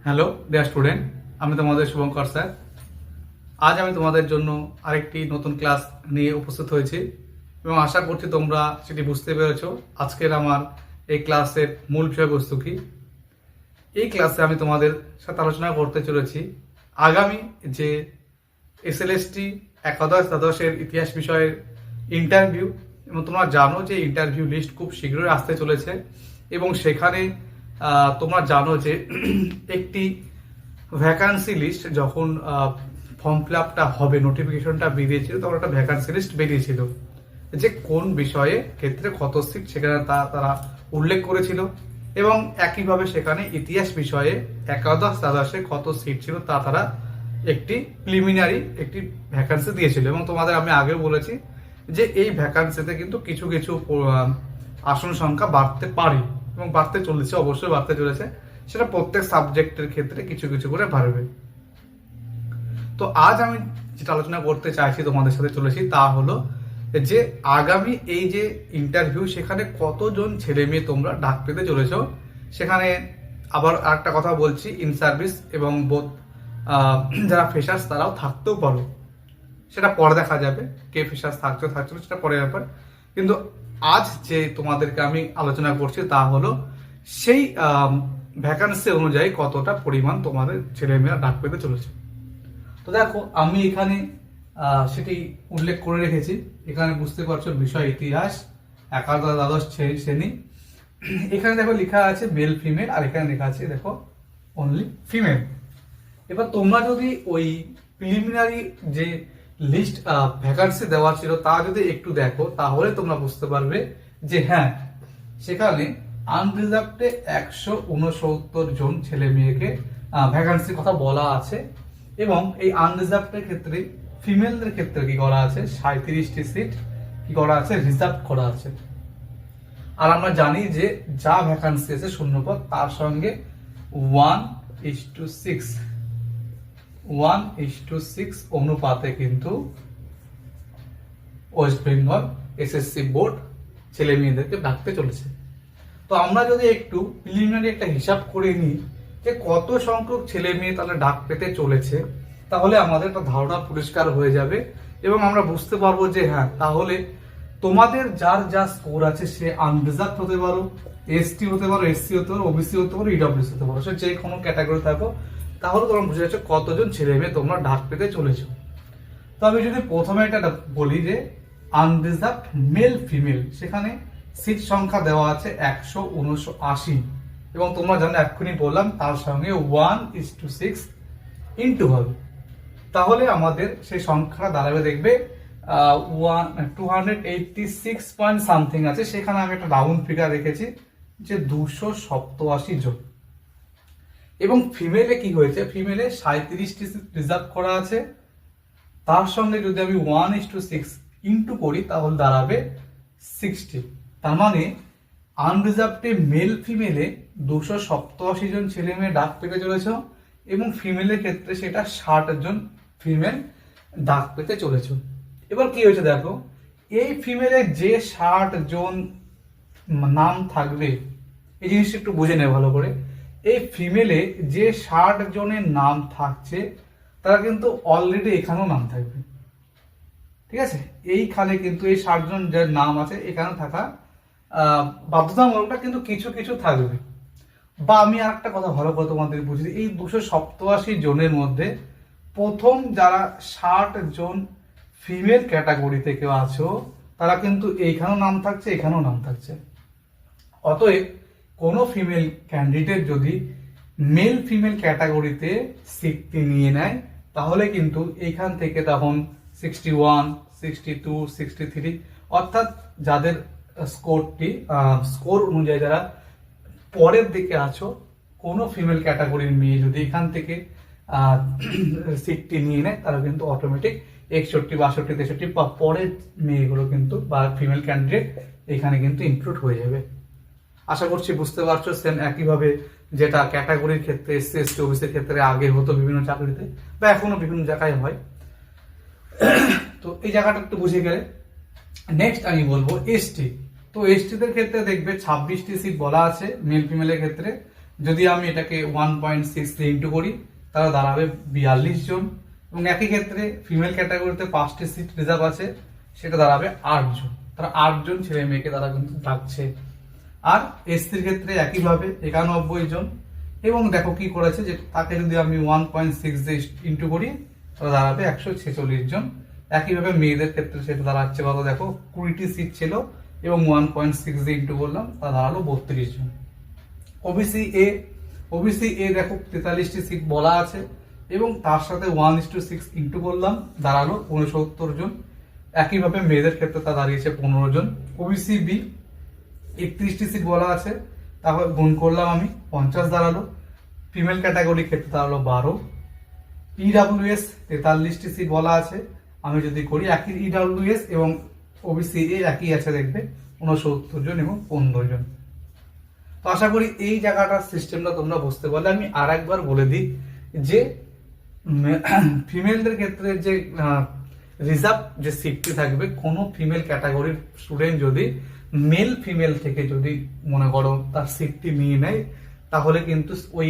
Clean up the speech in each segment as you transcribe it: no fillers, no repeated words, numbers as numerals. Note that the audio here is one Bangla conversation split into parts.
হ্যালো ডিয়ার স্টুডেন্ট, আমি তোমাদের শুভঙ্কর স্যার। আজ আমি তোমাদের জন্য আরেকটি নতুন ক্লাস নিয়ে উপস্থিত হয়েছি এবং আশা করছি তোমরা সেটি বুঝতে পেরেছো। আজকের আমার এই ক্লাসের মূল বিষয়বস্তু কি। এই ক্লাসে আমি তোমাদের সাথে আলোচনা করতে চলেছি আগামী যে এসএলএসটি একাদশ দ্বাদশের ইতিহাস বিষয়ের ইন্টারভিউ, এবং তোমরা জানো যে ইন্টারভিউ লিস্ট খুব শীঘ্রই আসতে চলেছে এবং সেখানে তোমরা জানো যে একটি ভ্যাকান্সি লিস্ট যখন ফর্ম ফিল আপটা হবে, নোটিফিকেশনটা বেরিয়েছিল, তখন একটা ভ্যাকান্সি লিস্ট বেরিয়েছিল যে কোন বিষয়ে ক্ষেত্রে কত সিট সেখানে তারা উল্লেখ করেছিল এবং একইভাবে সেখানে ইতিহাস বিষয়ে একাদশ দ্বাদশে কত সিট ছিল তা তারা একটি প্রিলিমিনারি একটি ভ্যাকান্সি দিয়েছিল। এবং তোমাদের আমি আগেও বলেছি যে এই ভ্যাকান্সিতে কিন্তু কিছু কিছু আসন সংখ্যা বাড়তে পারে এবং বাড়তে চলেছে, অবশ্যই বাড়তে চলেছে। সেটা প্রত্যেক সাবজেক্টের ক্ষেত্রে কিছু কিছু করে বাড়বে। তো আজ আমি যেটা আলোচনা করতে চাইছি তোমাদের সাথে চলেছি তা হলো যে আগামী এই যে ইন্টারভিউ, সেখানে কতজন ছেলে মেয়ে তোমরা ডাক পেতে চলেছ। সেখানে আবার আরেকটা কথা বলছি, ইন সার্ভিস এবং বোথ যারা ফ্রেশার্স তারাও থাকতেও পারো, সেটা পরে দেখা যাবে। কে ফ্রেশার্স থাকছে সেটা পরে ব্যাপার। কিন্তু আজ যে তোমাদেরকে আমি আলোচনা করছি তা হলো সেই ভ্যাকান্সি অনুযায়ী কতটা পরিমাণ তোমাদের ছেলেমেয়েরা ডাক পেতে চলেছে। তো দেখো, আমি এখানে সেটি উল্লেখ করে রেখেছি। এখানে বুঝতে পারছো বিষয় ইতিহাস একাদশ দ্বাদশ শ্রেণী। এখানে দেখো লেখা আছে মেল ফিমেল, আর এখানে লেখা আছে দেখো অনলি ফিমেল। এবার তোমরা যদি ওই প্রিলিমিনারি যে লিস্ট ভ্যাকান্সি দেওয়া ছিল তা যদি একটু দেখো, তাহলে তোমরা বুঝতে পারবে যে হ্যাঁ, সেখানে আনরিজার্ভডে 169 জন ছেলে মেয়েকে ভ্যাকান্সির কথা বলা আছে এবং এই আনরিজার্ভডের ক্ষেত্রে ফিমেলদের ক্ষেত্রে কি করা আছে, 37টি সিট কি করা আছে, রিজার্ভ করা আছে। আর আমরা জানি যে যা ভ্যাকান্সি আছে শূন্যপদ, তার সঙ্গে 1:6 অনুপাতে কিন্তু ওয়েস্ট বেঙ্গল এসএসসি বোর্ড ছেলে মেয়েদেরকে ডাকতে চলেছে। তো আমরা যদি একটু প্রিলিমিনারি একটা হিসাব করে নিই যে কত সংখ্যক ছেলে মেয়ে তাহলে ডাক পেতে চলেছে, তাহলে আমাদের একটা ধারণা পরিষ্কার হয়ে যাবে এবং আমরা বুঝতে পারবো যে হ্যাঁ, তাহলে তোমাদের যার যা স্কোর আছে সে আনরিজার্ভ হতে পারো, এসটি হতে পারো, এসসি হতে পারো, ওবিসি হতে পারো, ইডব্লিউএস হতে পারো, সে যে কোনো ক্যাটাগরি থাকো, তাহলে তোমরা বুঝে যাচ্ছ কতজন ছেলে মেয়ে তোমরা ডাক পেতে চলেছো। তো আমি যদি প্রথমে এটা বলি যে আনরিজার্ভ মেল ফিমেল, সেখানে সিট সংখ্যা দেওয়া আছে 179 এবং তোমরা জানো এক্ষুনি বললাম তার সঙ্গে 1:6 ইন্টু হবে, তাহলে আমাদের সেই সংখ্যাটা দাঁড়াবে দেখবে 286 পয়েন্ট সামথিং আছে। সেখানে আমি একটা রাউন্ড ফিগার রেখেছি যে 287 জন। এবং ফিমেলে কি হয়েছে, ফিমেলে 37টি রিজার্ভ করা আছে, তার সঙ্গে যদি আমি 1:6 ইন্টু করি তাহলে দাঁড়াবে 60। তার মানে আনরিজার্ভডে মেল ফিমেলে 287 জন ছেলে মেয়ে ডাক পেতে চলেছ এবং ফিমেলের ক্ষেত্রে সেটা 60 জন ফিমেল ডাক পেতে চলেছ। এবার কি হয়েছে দেখো, এই ফিমেলে যে 60 জন নাম থাকবে, এই জিনিসটা একটু বুঝে নেবে ভালো করে। এই ফিমেলে যে 60 জনের নাম থাকছে তারা কিন্তু অলরেডি এখানেও নাম থাকবে, ঠিক আছে। এইখানে কিন্তু এই 60 জন যার নাম আছে এখানে থাকা বাধ্যতামূলকটা কিন্তু কিছু কিছু থাকবে। বা আমি আর একটা কথা ভালো করে তোমাদের বুঝি, এই 287 জনের মধ্যে প্রথম যারা 60 জন ফিমেল ক্যাটাগরিতে কেউ আছো তারা কিন্তু এইখানেও নাম থাকছে, এখানেও নাম থাকছে। অতএব কোনো ফিমেল ক্যান্ডিডেট যদি মেল ফিমেল ক্যাটাগরিতে সিটটি নিয়ে নেয়, তাহলে কিন্তু এইখান থেকে তখন 61, 62, 63 অর্থাৎ যাদের স্কোর অনুযায়ী যারা পরের দিকে আছো, কোনো ফিমেল ক্যাটাগরির মেয়ে যদি এখান থেকে সিটটি নিয়ে নেয়, তারা কিন্তু অটোমেটিক 61, 62, 63 বা পরের মেয়েগুলো কিন্তু বা ফিমেল ক্যান্ডিডেট এখানে কিন্তু ইনক্লুড হয়ে যাবে। আশা করছি বুঝতে পারছো। সেম একইভাবে যেটা ক্যাটাগরির ক্ষেত্রে এসসি এসটি ওবিসির ক্ষেত্রে আগে হতো বিভিন্ন চাকরিতে বা এখনো বিভিন্ন জায়গায় হয়। তো এই জায়গাটা একটু বুঝে গেলে নেক্সট আমি বলবো এসটি। তো এসটিদের ক্ষেত্রে দেখবে 26টি সিট বলা আছে মেল ফিমেলের ক্ষেত্রে, যদি আমি এটাকে 1.6 দিয়ে ইন্টু করি তাহলে দাঁড়াবে 42 জন, এবং একই ক্ষেত্রে ফিমেল ক্যাটাগরিতে 5টি সিট রিজার্ভ আছে, সেটা দাঁড়াবে 8 জন। তারা 8 জন ছেলে মেয়েকে তারা কিন্তু ডাকছে। আর এসসির ক্ষেত্রে একইভাবে 91 জন, এবং দেখো কি করেছে যে তাকে যদি আমি 1.6 দিয়ে ইন্টু করি তাহলে দাঁড়াবে 146 জন। একইভাবে মেয়েদের ক্ষেত্রে সেটা দাঁড়াচ্ছে কত, দেখো 20টি সিট ছিল এবং 1.6 দিয়ে ইন্টু করলাম, তা দাঁড়ালো 32 জন। ওবিসি এ দেখো 43টি সিট বলা আছে এবং তার সাথে 1:6 ইন্টু করলাম, দাঁড়ালো 69 জন। একইভাবে মেয়েদের ক্ষেত্রে তা দাঁড়িয়েছে 15 জন। ওবিসি বি 31টি সিট বলা আছে, তাহলে গুণ করলাম আমি 50 দাঁড়ালো। ফিমেল ক্যাটাগরির ক্ষেত্রে দাঁড়ালো 12। ইডাব্লিউএস 43টি সিট বলা আছে, আমি যদি করি একই ইডাব্লিউএস এবং ওবিসি এ একই আছে, দেখবে 69 জন এবং 15 জন। তো আশা করি এই জায়গাটার সিস্টেমটা তোমরা বুঝতে পারলে। আমি আর একবার বলে দিই যে ফিমেলদের ক্ষেত্রে যে রিজার্ভ যে সিটটি থাকবে, কোনো ফিমেল ক্যাটাগরির স্টুডেন্ট যদি মেল ফিমেল থেকে যদি মনে করো তার সিটটি নিয়ে নেয়, তাহলে কিন্তু ওই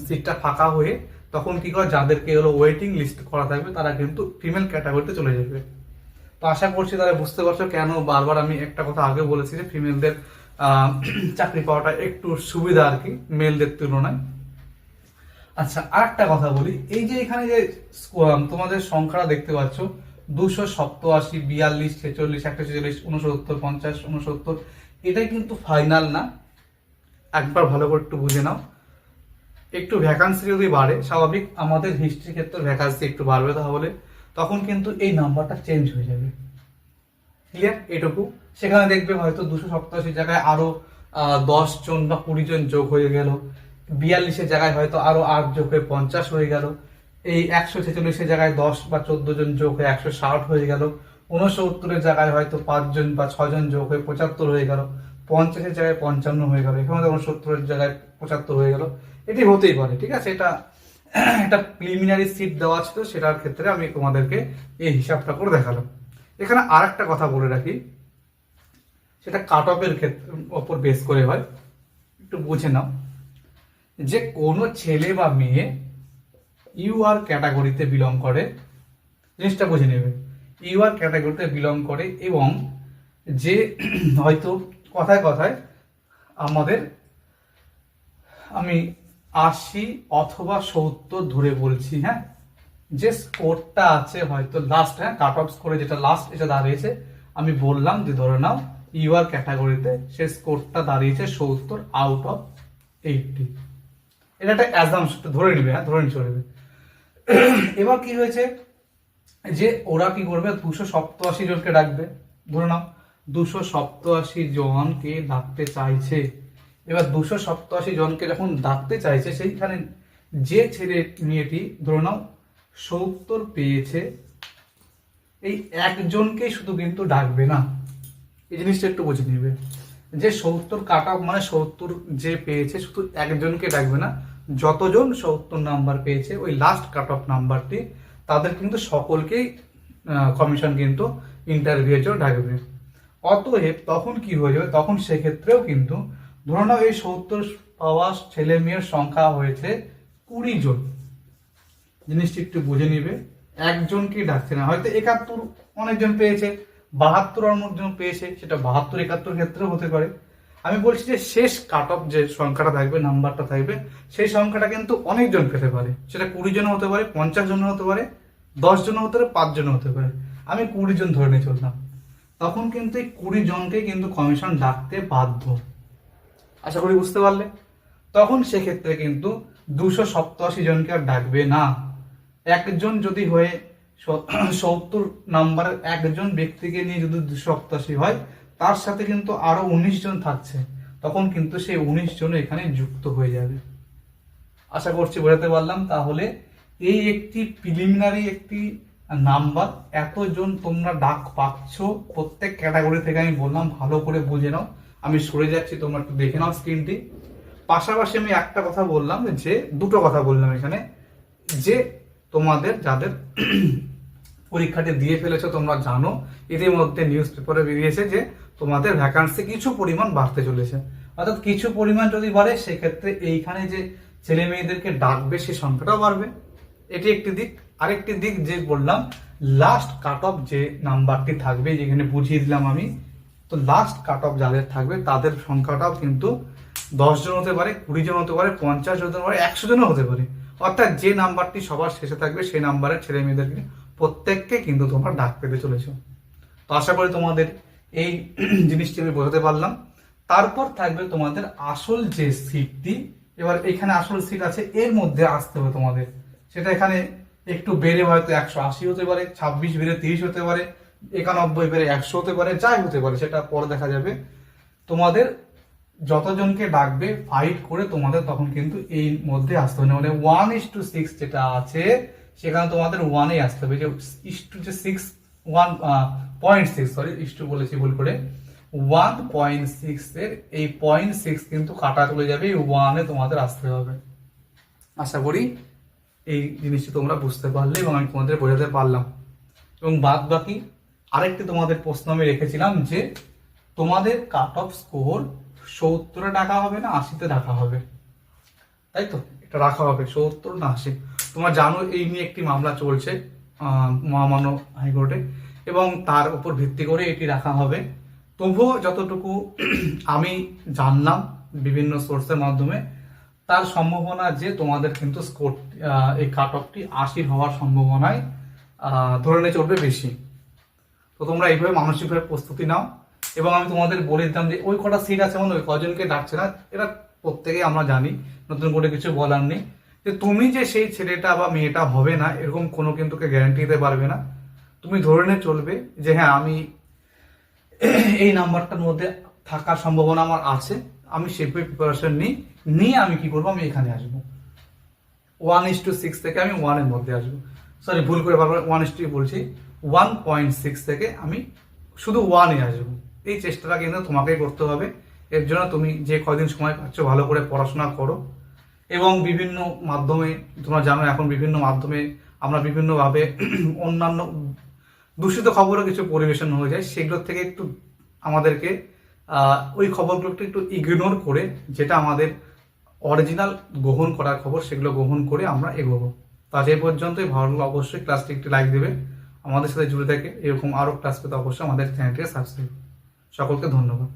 সিটটা ফাঁকা হয়ে তখন কি করে, যাদেরকে হলো ওয়েটিং লিস্ট করা থাকবে তারা কিন্তু ফিমেল ক্যাটাগরিতে চলে যাবে। তো আশা করছি তারা বুঝতে পারছো কেন বারবার আমি একটা কথা আগে বলেছি যে ফিমেলদের চাকরি পাওয়াটা একটু সুবিধা আর কি মেলদের তুলনায়। আচ্ছা, আর একটা কথা বলি, এই যে এখানে যে তোমাদের সংখ্যাটা দেখতে পাচ্ছ 287, 42, 46, 146, 69, 50, 69, এটাই কিন্তু ফাইনাল না। একবার ভালো করে একটু বুঝে নাও। একটু ভ্যাকান্সি যদি বাড়ে, স্বাভাবিক আমাদের হিস্ট্রির ক্ষেত্রে ভ্যাকান্সি একটু বাড়বে, তাহলে তখন কিন্তু এই নাম্বারটা চেঞ্জ হয়ে যাবে। ক্লিয়ার? এটুকু। সেখানে দেখবে হয়তো 287 জায়গায় আরো 10 জন বা 20 জন যোগ হয়ে গেল, 42 জায়গায় হয়তো আরো 8 যোগ হয়ে 50 হয়ে গেল, এই 146 জায়গায় 10 বা 14 জন যোগ হয়ে 160 হয়ে গেল, 69 জায়গায় হয়তো 5 জন বা 6 জন যোগ হয়ে 75 হয়ে গেল, 50 জায়গায় 55 হয়ে গেল, এখানে 69 জায়গায় 75 হয়ে গেল। এটি হতেই পারে, ঠিক আছে। এটা একটা প্রিলিমিনারি সিট দেওয়া ছিল, সেটার ক্ষেত্রে আমি তোমাদেরকে এই হিসাবটা করে দেখালাম। এখানে আর একটা কথা বলে রাখি, সেটা কাট অফের ক্ষেত্রে ওপর বেস করে হয়, একটু বুঝে নাও। যে কোনো ছেলে বা মেয়ে ইউআর ক্যাটাগরিতে বিলং করে, জিনিসটা বুঝে নেবে, ইউআর ক্যাটাগরিতে বিলং করে এবং যে হয়তো কথায় কথায় আমাদের আমি 80 অথবা 70 ধরে বলছি, হ্যাঁ, যে স্কোরটা আছে হয়তো লাস্ট, হ্যাঁ, কাট অফ স্কোরে যেটা লাস্ট এটা দাঁড়িয়েছে, আমি বললাম যে ধরে নাও ইউআর ক্যাটাগরিতে সে স্কোরটা দাঁড়িয়েছে 70 আউট অফ 80। এটা একটা অ্যাজাম্পশন ধরে নিবে, হ্যাঁ, ধরে নিতে চলবে। এবার কি হয়েছে যে ওরা কি করবে, 287 জনকে ডাকবে, ধরে নাও 287 জনকে ডাকতে চাইছে। এবার 287 জনকে যখন ডাকতে চাইছে, সেইখানে যে ছেলে মেয়েটি ধরে নাও 70 পেয়েছে, এই একজনকেই শুধু কিন্তু ডাকবে না, এই জিনিসটা একটু বুঝে নিবে। যে 70 কাট অফ মানে 70 যে পেয়েছে শুধু একজনকে ডাকবে না, যতজন 70 নাম্বার পেয়েছে ওই লাস্ট কাট অফ নাম্বারটি, তাদের কিন্তু সকলকেই কমিশন কিন্তু ইন্টারভিউয়ের জন্য ডাকবে। অতএব তখন কি হয়ে যাবে, তখন সেক্ষেত্রেও কিন্তু ধরে নাও এই 70 পাওয়া ছেলে মেয়ের সংখ্যা হয়েছে 20 জন, জিনিসটি একটু বুঝে নিবে। একজনকে ডাকছে না, হয়তো 71 অনেকজন পেয়েছে, 72 অনেকজন পেয়েছে, সেটা 72, 71 ক্ষেত্রেও হতে পারে। আমি বলছি যে শেষ কাট অফ যে সংখ্যাটা থাকবে, নাম্বারটা থাকবে, সেই সংখ্যাটা কিন্তু অনেকজন পেতে পারে, সেটা 20 জন হতে পারে, 50 জন হতে পারে, 10 জন হতে পারে, 5 জন হতে পারে। আমি 20 জন ধরে নিয়ে চললাম, তখন কিন্তু এই 20 জনকে কিন্তু কমিশন ডাকতে বাধ্য। আশা করি বুঝতে পারলে। তখন সেক্ষেত্রে কিন্তু 287 জনকে আর ডাকবে না। একজন যদি হয়ে 70 নাম্বারের একজন ব্যক্তিকে নিয়ে যদি 287 হয়, তার সাথে কিন্তু আরো 19 জন থাকছে, তখন কিন্তু সেই 19 জন এখানে যুক্ত হয়ে যাবে। আশা করছি বোঝাতে পারলাম। তাহলে এই একটি প্রিলিমিনারি একটি নাম্বার, এতজন তোমরা ডাক পাচ্ছ প্রত্যেক ক্যাটাগরি থেকে, আমি বললাম ভালো করে বুঝে নাও। আমি সরে যাচ্ছি, তোমরা একটু দেখে নাও স্ক্রিনটি। পাশাপাশি আমি একটা কথা বললাম, যে দুটো কথা বললাম এখানে, যে তোমাদের যাদের পরীক্ষাটি দিয়ে ফেলেছো তোমরা জানো, ইতিমধ্যে নিউজ পেপারে বেরিয়েছে যে তোমাদের ভ্যাকান্সি কিছু পরিমাণ বাড়তে চলেছে। অর্থাৎ কিছু পরিমাণ যদি বাড়ে সেক্ষেত্রে এইখানে যে ছেলে মেয়েদেরকে ডাকবে সে সংখ্যাটাও বাড়বে। এটি একটি দিক। আরেকটি দিক যে বললাম, লাস্ট কাট অফ যে নাম্বারটি থাকবে, যেখানে বুঝিয়ে দিলাম আমি, তো লাস্ট কাট অফ যাদের থাকবে তাদের সংখ্যাটাও কিন্তু 10 জন হতে পারে, 20 জন হতে পারে, 50 জন হতে পারে, 100 জনও হতে পারে। অর্থাৎ যে নাম্বারটি সবার শেষে থাকবে সেই নাম্বারের ছেলে মেয়েদেরকে প্রত্যেককে কিন্তু তোমরা ডাক পেতে চলেছো। তো আশা করি তোমাদের এই জিনিসটি আমি বোঝাতে পারলাম। তারপর থাকবে তোমাদের আসল যে সিটটি। এবার এখানে আসল সিট আছে, এর মধ্যে আসতে হবে তোমাদের। সেটা এখানে একটু বেড়ে হয়তো 180 হতে পারে, 26 বেড়ে 30 হতে পারে, 91 বেড়ে 100 হতে পারে, যাই হতে পারে সেটা পরে দেখা যাবে। তোমাদের যতজনকে ডাকবে ফাইট করে তোমাদের তখন কিন্তু এই মধ্যে আসতে হবে, মানে 1:6 যেটা আছে সেখানে তোমাদের 1-এ আসতে হবে। যে 1.6 সরি ইস্টু বলেছি ভুল করে, 1.6 এর এই 0.6 কিন্তু কাটা চলে যাবে, 1-এ তোমাদের আসতে হবে। আশা করি এই জিনিসটি তোমরা বুঝতে পারলে এবং আমি তোমাদের বোঝাতে পারলাম। এবং বাদ বাকি আরেকটি তোমাদের প্রশ্ন আমি রেখেছিলাম যে তোমাদের কাট অফ স্কোর 70-এ ডাকা হবে না 80-তে ডাকা হবে, তাই তো? এটা রাখা হবে 70 না 80। তোমরা জানো এই নিয়ে একটি মামলা চলছে মহামান্য হাইকোর্টে, এবং তার উপর ভিত্তি করে এটি রাখা হবে। তবুও যতটুকু আমি জানলাম বিভিন্ন সোর্সের মাধ্যমে, তার সম্ভাবনা যে তোমাদের কিন্তু স্কোর এই কাট অফটি 80 হওয়ার সম্ভাবনায় ধরে নিয়ে চলবে বেশি। তো তোমরা এইভাবে মানসিকভাবে প্রস্তুতি নাও। এবং আমি তোমাদের বলে দিতাম যে ওই কটা সিট আছে মানে ওই কজনকে ডাকছে না, এটা প্রত্যেকেই আমরা জানি, নতুন করে কিছু বলার নেই। যে তুমি যে সেই ছেলেটা বা মেয়েটা হবে না এরকম কোনো কিন্তু গ্যারান্টি দিতে পারবে না। তুমি ধরে নিয়ে চলবে যে হ্যাঁ আমি এই নাম্বারটার মধ্যে থাকার সম্ভাবনা আমার আছে, আমি সেভাবে প্রিপারেশন নিয়ে আমি কি করবো, আমি এখানে আসবো 1:6 থেকে আমি 1-এর মধ্যে আসবো। সরি ভুল করে বারবার 1:6 বলছি, 1.6 থেকে আমি শুধু 1-এ আসবো। এই চেষ্টাটা কিন্তু তোমাকেই করতে হবে। এর জন্য তুমি যে কদিন সময় পাচ্ছ ভালো করে পড়াশোনা করো। এবং বিভিন্ন মাধ্যমে, তোমরা জানো এখন বিভিন্ন মাধ্যমে আমরা বিভিন্নভাবে অন্যান্য দূষিত খবরও কিছু পরিবেশন হয়ে যায়, সেগুলোর থেকে একটু আমাদেরকে ওই খবরগুলো একটু ইগনোর করে যেটা আমাদের অরিজিনাল গ্রহণ করার খবর সেগুলো গ্রহণ করে আমরা এগোবো। তো আজ এই পর্যন্তই। ভালো লাগলে অবশ্যই ক্লাসটি একটি লাইক দেবে, আমাদের সাথে জুড়ে থাকে এরকম আরও ক্লাস পেতে অবশ্যই আমাদের চ্যানেলটিকে সাবস্ক্রাইব। সকলকে ধন্যবাদ।